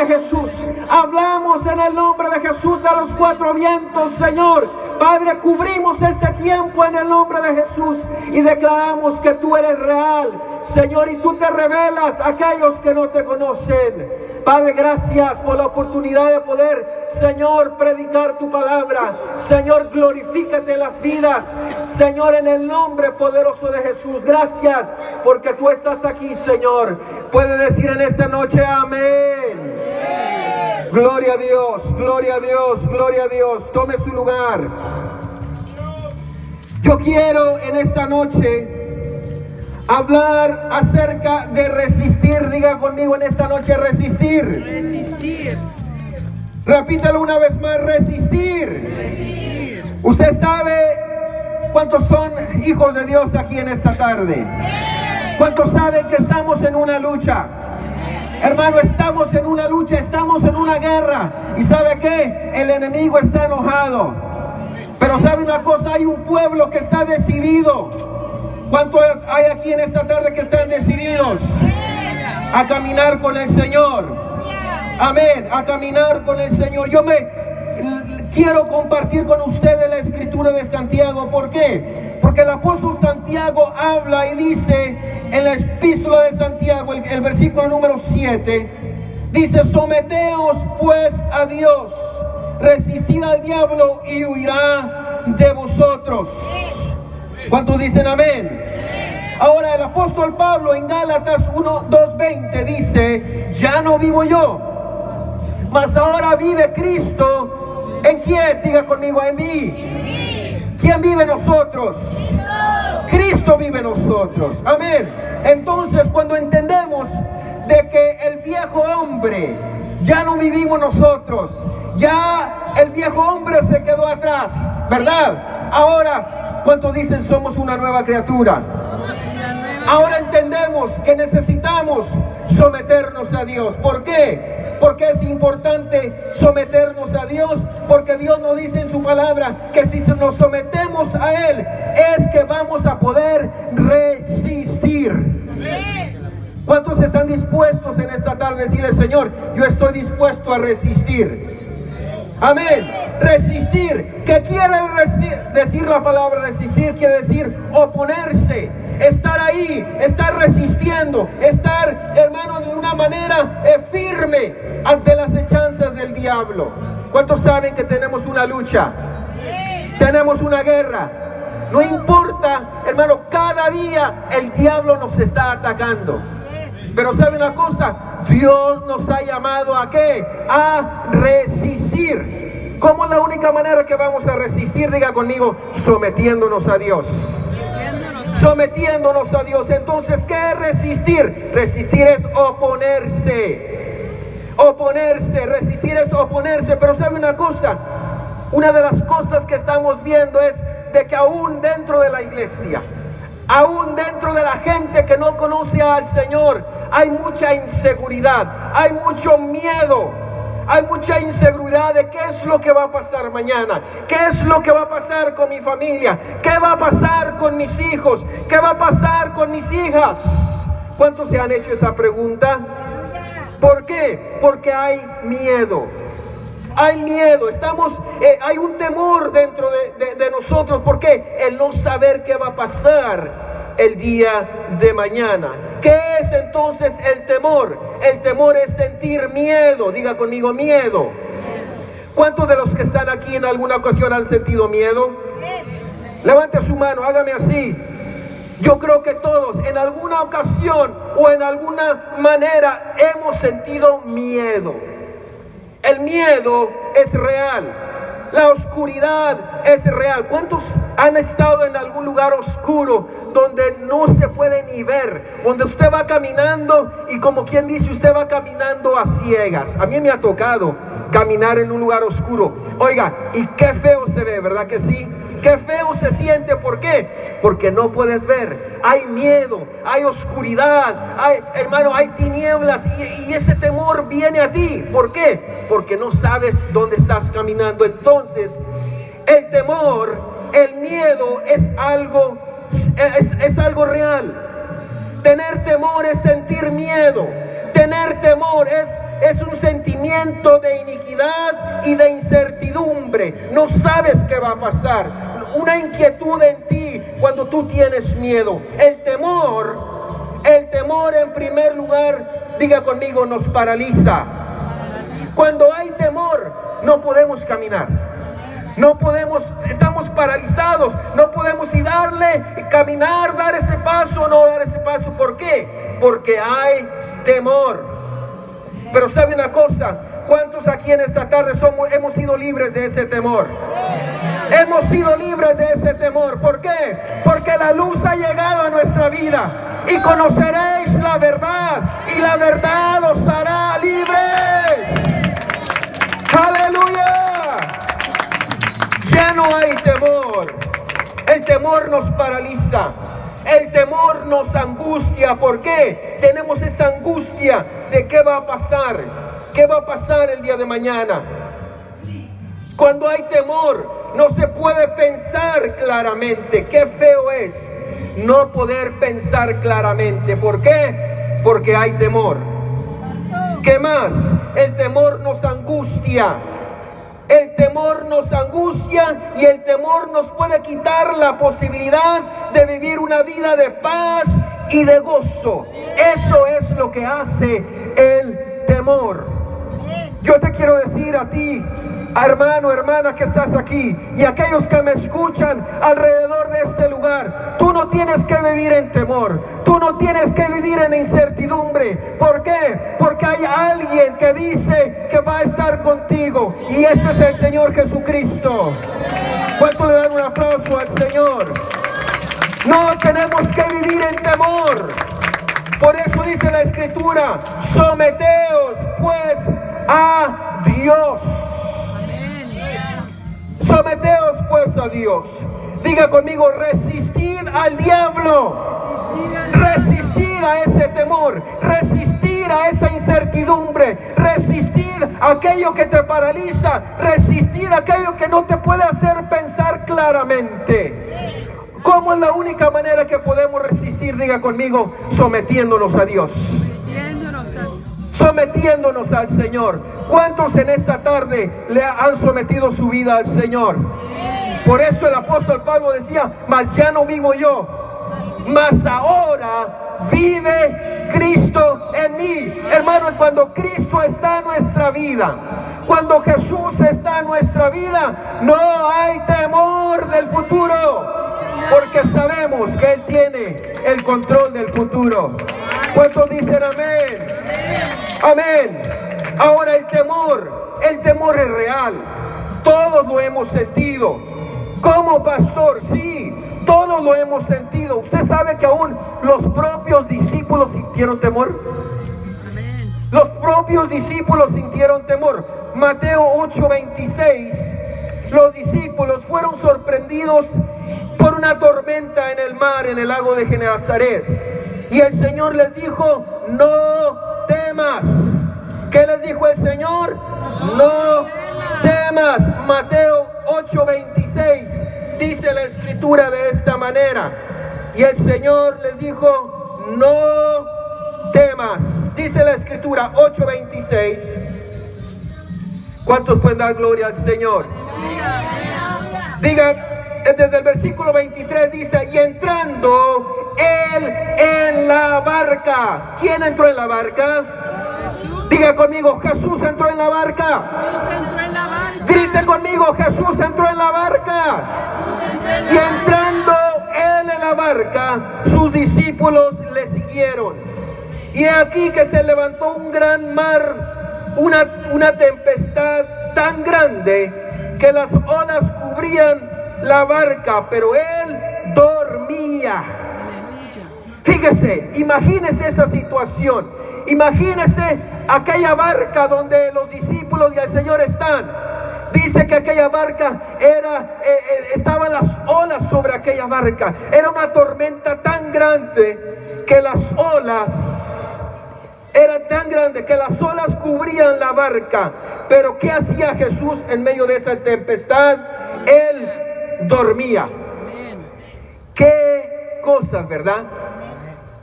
de Jesús. Hablamos en el nombre de Jesús a los cuatro vientos, Señor. Padre, cubrimos este tiempo en el nombre de Jesús y declaramos que tú eres real, Señor, y tú te revelas a aquellos que no te conocen. Padre, gracias por la oportunidad de poder, Señor, predicar tu palabra. Señor, glorifícate en las vidas, Señor, en el nombre poderoso de Jesús. Gracias porque tú estás aquí, Señor. Puede decir en esta noche amén. Gloria a Dios, gloria a Dios, gloria a Dios. Tome su lugar. Yo quiero en esta noche hablar acerca de resistir. Diga conmigo en esta noche: resistir. Resistir. Repítalo una vez más: resistir. Resistir. Usted sabe cuántos son hijos de Dios aquí en esta tarde. ¿Cuántos saben que estamos en una lucha? Hermano, estamos en una lucha, estamos en una guerra. ¿Y sabe qué? El enemigo está enojado. Pero sabe una cosa, hay un pueblo que está decidido. ¿Cuántos hay aquí en esta tarde que están decididos a caminar con el Señor? Amén, a caminar con el Señor. Yo quiero compartir con ustedes la escritura de Santiago. ¿Por qué? Porque el apóstol Santiago habla y dice en la epístola de Santiago, el versículo número 7, dice: someteos pues a Dios, resistid al diablo y huirá de vosotros. ¿Cuántos dicen amén? Ahora el apóstol Pablo en Gálatas 1:2:20 dice: ya no vivo yo, mas ahora vive Cristo. ¿En quién? Diga conmigo: en mí. ¿Quién vive en nosotros? Cristo vive en nosotros. Amén. Entonces, cuando entendemos de que el viejo hombre ya no vivimos nosotros, ya el viejo hombre se quedó atrás, ¿verdad? Ahora, ¿cuántos dicen somos una nueva criatura? Ahora entendemos que necesitamos someternos a Dios. ¿Por qué? Porque es importante someternos a Dios, porque Dios nos dice en su palabra que si nos sometemos a Él es que vamos a poder resistir. ¿Cuántos están dispuestos en esta tarde a decirle: Señor, yo estoy dispuesto a resistir? Amén. Resistir. ¿Qué quiere decir la palabra resistir? Quiere decir oponerse, estar ahí, estar resistiendo, estar, hermano, de una manera firme ante las hechanzas del diablo. ¿Cuántos saben que tenemos una lucha? Tenemos una guerra. No importa, hermano, cada día el diablo nos está atacando. Pero ¿sabe una cosa? Dios nos ha llamado ¿a qué? A resistir. ¿Cómo es la única manera que vamos a resistir? Diga conmigo: sometiéndonos a Dios. Sometiéndonos a Dios. Entonces, ¿qué es resistir? Resistir es oponerse. Oponerse, resistir es oponerse. Pero ¿sabe una cosa? Una de las cosas que estamos viendo es de que aún dentro de la iglesia, aún dentro de la gente que no conoce al Señor, hay mucha inseguridad, hay mucho miedo, hay mucha inseguridad de qué es lo que va a pasar mañana, qué es lo que va a pasar con mi familia, qué va a pasar con mis hijos, qué va a pasar con mis hijas. ¿Cuántos se han hecho esa pregunta? ¿Por qué? Porque hay miedo. Hay miedo, hay un temor dentro de nosotros. ¿Por qué? El no saber qué va a pasar el día de mañana. ¿Qué es entonces el temor? El temor es sentir miedo. Diga conmigo: miedo. ¿Cuántos de los que están aquí en alguna ocasión han sentido miedo? Levante su mano, hágame así. Yo creo que todos en alguna ocasión o en alguna manera hemos sentido miedo. El miedo es real. La oscuridad es real. ¿Cuántos han estado en algún lugar oscuro donde no se puede ni ver? Donde usted va caminando y, como quien dice, usted va caminando a ciegas. A mí me ha tocado caminar en un lugar oscuro. Oiga, y qué feo se ve, ¿verdad que sí? Qué feo se siente. ¿Por qué? Porque no puedes ver. Hay miedo, hay oscuridad, hermano, hay tinieblas y ese temor viene a ti. ¿Por qué? Porque no sabes dónde estás caminando. Entonces, el temor, el miedo es algo real. Tener temor es sentir miedo. Tener temor es un sentimiento de iniquidad y de incertidumbre. No sabes qué va a pasar. Una inquietud en ti cuando tú tienes miedo. El temor en primer lugar, diga conmigo, nos paraliza. Cuando hay temor, no podemos caminar. No podemos, estamos paralizados. No podemos caminar, dar ese paso o no dar ese paso. ¿Por qué? Porque hay temor. Pero ¿sabe una cosa? ¿Cuántos aquí en esta tarde hemos sido libres de ese temor? Hemos sido libres de ese temor. ¿Por qué? Porque la luz ha llegado a nuestra vida. Y conoceréis la verdad, y la verdad os hará libres. ¡Aleluya! Ya no hay temor. El temor nos paraliza. El temor nos angustia. ¿Por qué? Tenemos esta angustia de qué va a pasar. ¿Qué va a pasar el día de mañana? Cuando hay temor, no se puede pensar claramente. Qué feo es no poder pensar claramente. ¿Por qué? Porque hay temor. ¿Qué más? El temor nos angustia. El temor nos angustia y el temor nos puede quitar la posibilidad de vivir una vida de paz y de gozo. Eso es lo que hace el temor. Yo te quiero decir a ti, hermano, hermana que estás aquí, y aquellos que me escuchan alrededor de este lugar, tú no tienes que vivir en temor, tú no tienes que vivir en incertidumbre. ¿Por qué? Porque hay alguien que dice que va a estar contigo, y ese es el Señor Jesucristo. ¿Cuánto le dan un aplauso al Señor? No tenemos que vivir en temor. Por eso dice la Escritura: someteos pues a Dios. Someteos pues a Dios. Diga conmigo: resistid al diablo. Resistir a ese temor, resistir a esa incertidumbre, resistir a aquello que te paraliza, resistir a aquello que no te puede hacer pensar claramente. ¿Cómo es la única manera que podemos resistir? Diga conmigo: sometiéndonos a Dios. Sometiéndonos al Señor. ¿Cuántos en esta tarde le han sometido su vida al Señor? Por eso el apóstol Pablo decía: mas ya no vivo yo, mas ahora vive Cristo en mí. Hermano, cuando Cristo está en nuestra vida, cuando Jesús está en nuestra vida, no hay temor del futuro, porque sabemos que Él tiene el control del futuro. ¿Cuántos dicen amén? Amén. Ahora el temor es real. Todos lo hemos sentido. Como pastor, sí, todos lo hemos sentido. ¿Usted sabe que aún los propios discípulos sintieron temor? Los propios discípulos sintieron temor. Mateo 8:26. Los discípulos fueron sorprendidos por una tormenta en el mar, en el lago de Genesaret. Y el Señor les dijo: no temas. ¿Qué les dijo el Señor? No temas. Mateo 8:26 dice la Escritura de esta manera. Y el Señor les dijo: no temas. Dice la Escritura 8:26. ¿Cuántos pueden dar gloria al Señor? Diga, desde el versículo 23 dice: y entrando Él en la barca. ¿Quién entró en la barca? Diga conmigo: Jesús entró en la barca. Grite conmigo: Jesús entró en la barca. Y entrando Él en la barca, sus discípulos le siguieron. Y aquí que se levantó un gran mar, una tempestad tan grande que las olas cubrían la barca, pero Él dormía. Fíjese, imagínese esa situación. Imagínese aquella barca donde los discípulos y el Señor están. Dice que aquella barca estaban las olas sobre aquella barca. Era una tormenta tan grande que las olas cubrían la barca. Pero ¿qué hacía Jesús en medio de esa tempestad? Él dormía. ¿Qué cosas, verdad?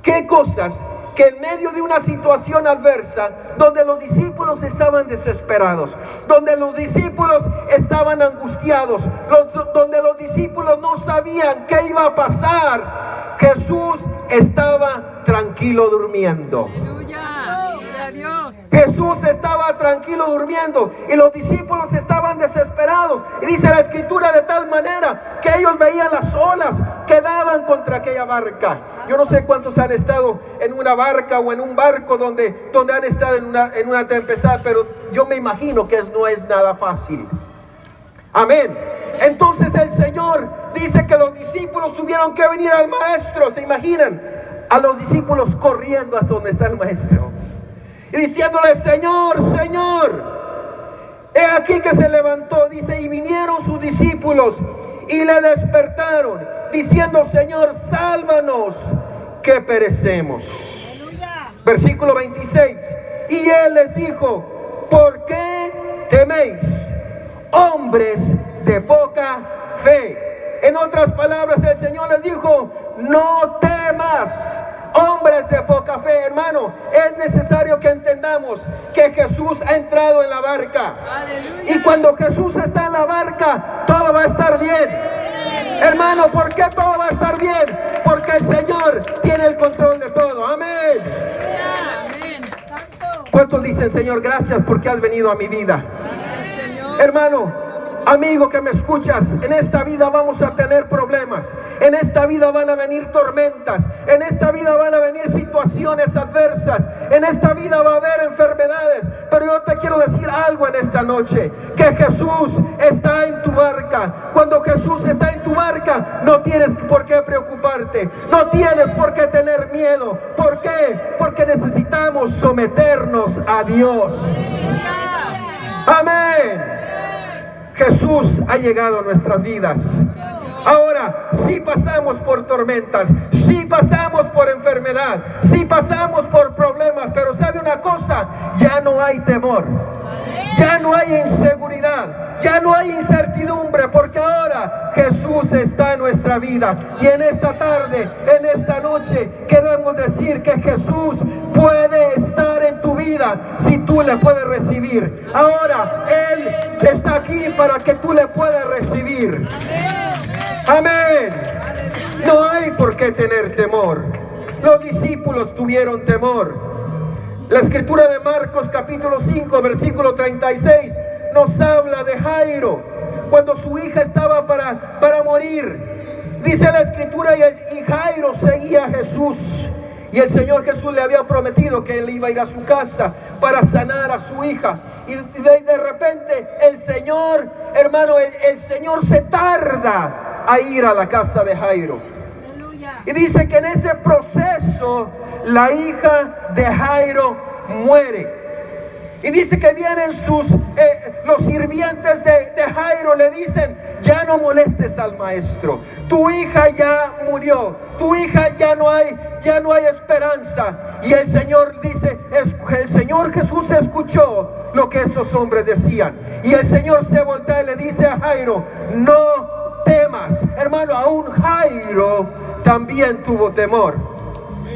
¿Qué cosas que en medio de una situación adversa, donde los discípulos estaban desesperados, donde los discípulos estaban angustiados, donde los discípulos no sabían qué iba a pasar, Jesús estaba tranquilo durmiendo. Jesús estaba tranquilo durmiendo y los discípulos estaban desesperados. Y dice la escritura de tal manera que ellos veían las olas que daban contra aquella barca. Yo no sé cuántos han estado en una barca o en un barco donde han estado en una tempestad, pero yo me imagino que no es nada fácil. Amén. Entonces el Señor dice que los discípulos tuvieron que venir al maestro. ¿Se imaginan? A los discípulos corriendo hasta donde está el maestro y diciéndole: Señor, Señor. He aquí que se levantó, dice, y vinieron sus discípulos y le despertaron, diciendo: Señor, sálvanos, que perecemos. Aleluya. Versículo 26. Y él les dijo: ¿por qué teméis, hombres de poca fe? En otras palabras, el Señor les dijo: no temas, hombres de poca fe. Hermano, es necesario que entendamos que Jesús ha entrado en la barca. ¡Aleluya! Y cuando Jesús está en la barca, todo va a estar bien. Hermano, ¿por qué todo va a estar bien? Porque el Señor tiene el control de todo. Amén. ¿Cuántos dicen: Señor, gracias porque has venido a mi vida? Hermano, amigo que me escuchas, en esta vida vamos a tener problemas, en esta vida van a venir tormentas, en esta vida van a venir situaciones adversas, en esta vida va a haber enfermedades, pero yo te quiero decir algo en esta noche, que Jesús está en tu barca. Cuando Jesús está en tu barca, no tienes por qué preocuparte, no tienes por qué tener miedo. ¿Por qué? Porque necesitamos someternos a Dios. Amén. Jesús ha llegado a nuestras vidas. Ahora, si pasamos por tormentas, si pasamos por enfermedad, si pasamos por problemas, pero ¿sabe una cosa? Ya no hay temor, ya no hay inseguridad, ya no hay incertidumbre, porque ahora Jesús está en nuestra vida. Y en esta tarde, en esta noche, queremos decir que Jesús puede estar en tu vida si tú le puedes recibir. Ahora, Él está aquí para que tú le puedas recibir. Amén. No hay por qué tener temor. Los discípulos tuvieron temor. La escritura de Marcos capítulo 5 versículo 36 nos habla de Jairo, cuando su hija estaba para morir. Dice la escritura: y Jairo seguía a Jesús. Y el Señor Jesús le había prometido que él iba a ir a su casa para sanar a su hija. Y de repente el Señor, hermano, el Señor se tarda a ir a la casa de Jairo. Y dice que en ese proceso la hija de Jairo muere. Y dice que vienen los sirvientes de Jairo, le dicen: ya no molestes al maestro, tu hija ya murió, tu hija ya no hay esperanza. Y el Señor dice, el Señor Jesús escuchó lo que estos hombres decían. Y el Señor se voltea y le dice a Jairo: no temas. Hermano, aún Jairo también tuvo temor.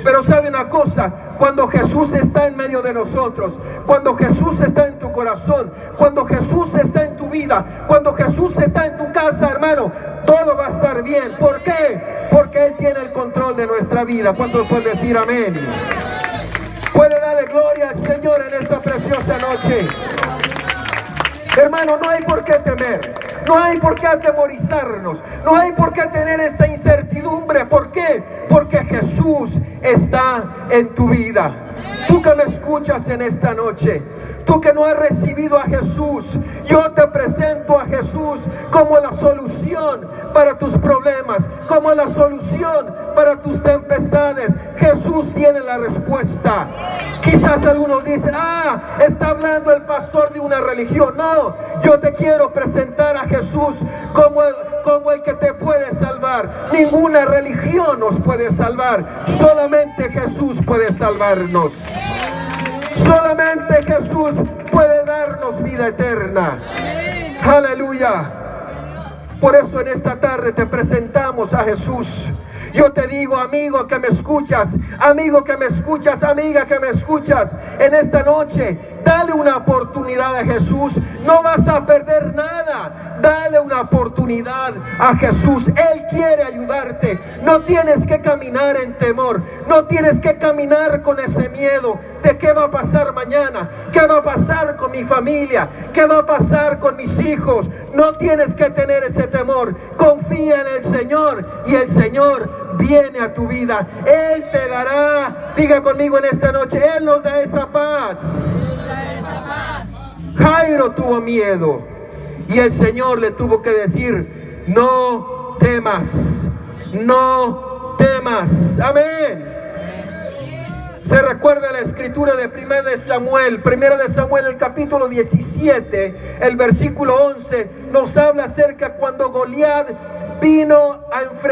Pero sabe una cosa, cuando Jesús está en medio de nosotros, cuando Jesús está en tu corazón, cuando Jesús está en tu vida, cuando Jesús está en tu casa, hermano, todo va a estar bien. ¿Por qué? Porque Él tiene el control de nuestra vida. ¿Cuántos pueden decir amén? Puede darle gloria al Señor en esta preciosa noche. Hermano, no hay por qué temer, no hay por qué atemorizarnos, no hay por qué tener esa incertidumbre. ¿Por qué? Porque Jesús está en tu vida. Tú que me escuchas en esta noche, tú que no has recibido a Jesús, yo te presento a Jesús como la solución para tus problemas, como la solución para tus tempestades. Jesús tiene la respuesta. Quizás algunos dicen: está hablando el pastor de una religión. No, yo te quiero presentar a Jesús como el que te puede salvar. Ninguna religión nos puede salvar, solamente Jesús puede salvarnos. Solamente Jesús puede darnos vida eterna. Aleluya. Por eso en esta tarde te presentamos a Jesús. Yo te digo, amigo que me escuchas, amigo que me escuchas, amiga que me escuchas, en esta noche, dale una oportunidad a Jesús. No vas a perder nada. Dale una oportunidad a Jesús. Él quiere ayudarte. No tienes que caminar en temor. No tienes que caminar con ese miedo de qué va a pasar mañana, qué va a pasar con mi familia, qué va a pasar con mis hijos. No tienes que tener ese temor. Confía en el Señor y el Señor viene a tu vida. Él te dará, diga conmigo en esta noche, Él nos da esa paz. Jairo tuvo miedo y el Señor le tuvo que decir, no temas, no temas. Amén. Se recuerda la escritura de 1 de Samuel el capítulo 17, el versículo 11, nos habla acerca cuando Goliat vino a enfrentar